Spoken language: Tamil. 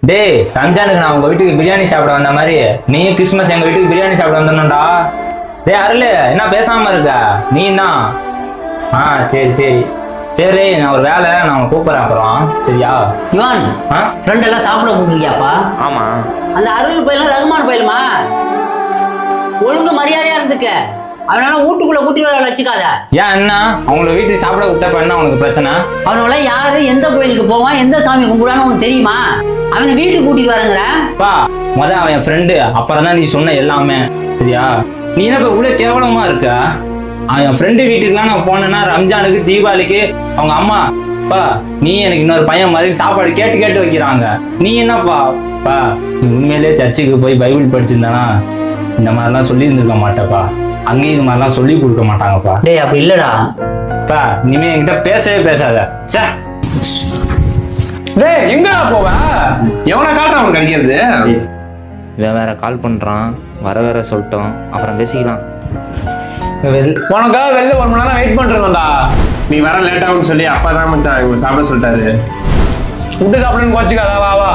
டேய் ரம்ஜானுக்கு நான் உங்க வீட்டுக்கு பிரியாணி சாப்பிட வந்த மாதிரி நீயும் கிறிஸ்மஸ் எங்க வீட்டுக்கு பிரியாணி சாப்பிட வந்தோம்டா. டேய் அருள் என்ன பேசாம இருக்க நீ தான். சரி சரி சரி நான் ஒரு வேலை நான் உன்னை கூப்பிட்றேன் அப்புறம் சரியா? இவான் ஃப்ரெண்ட் எல்லாம் சாப்பிட கூப்பிட்டுருக்கியாப்பா? ஆமா. அந்த அருள் பயிலும் ரகுமான் பயிலுமா ஒழுங்கு மரியாதையா இருந்துக்க. அவனால வீட்டுக்குள்ள கூட்டிட்டு வர வச்சுக்காத. ஏன் என்ன அவங்கள வீட்டுக்கு சாப்பிட விட்டப்ப என்ன உனக்கு பிரச்சனை? அவனால யாரு எந்த கோயிலுக்கு போவான் எந்த சாமி கும்பிடுவான்னு உனக்கு தெரியுமா? அவனை வீட்டுக்கு கூட்டிட்டு வரங்கிற அவன் என் ஃப்ரெண்டு அப்புறம் தான் நீ சொன்ன எல்லாமே சரியா? நீ என்ன இப்ப இவ்வளவு கேவலமா இருக்க? என் ஃப்ரெண்டு வீட்டுக்குலாம் நான் போனேன்னா ரம்ஜானுக்கு தீபாவளிக்கு அவங்க அம்மா நீ எனக்கு இன்னொரு பையன் மாதிரி சாப்பாடு கேட்டு கேட்டு வைக்கிறாங்க. நீ என்னப்பா நீ உண்மையிலேயே சர்ச்சுக்கு போய் பைபிள் படிச்சிருந்தானா இந்த மாதிரிலாம் சொல்லி இருந்திருக்க மாட்டேப்பா. அங்கேயும் இது மாதிரிலாம் சொல்லி கொடுக்க மாட்டாங்கப்பா. டேய் அப்படி இல்லடா இனிமே என்கிட்ட பேசவே பேசாத. டேய் எங்கடா போவ? எவனை காட்டுற அவனுக்கு அடிக்கிறது? இவன் வேற கால் பண்றான் வர சொல்லிட்டோம் அப்புறம் பேசிக்கலாம். உனக்காக வெளில 1 மணி நேரம் வெயிட் பண்றதுடா. நீ வர லேட் ஆகும்னு சொல்லி அப்பா தான் மச்சான் இவங்க சாப்பிட சொல்லிட்டாரு. ஃபுட்டு சாப்பிடுன்னு கோச்சுக்காதா? வா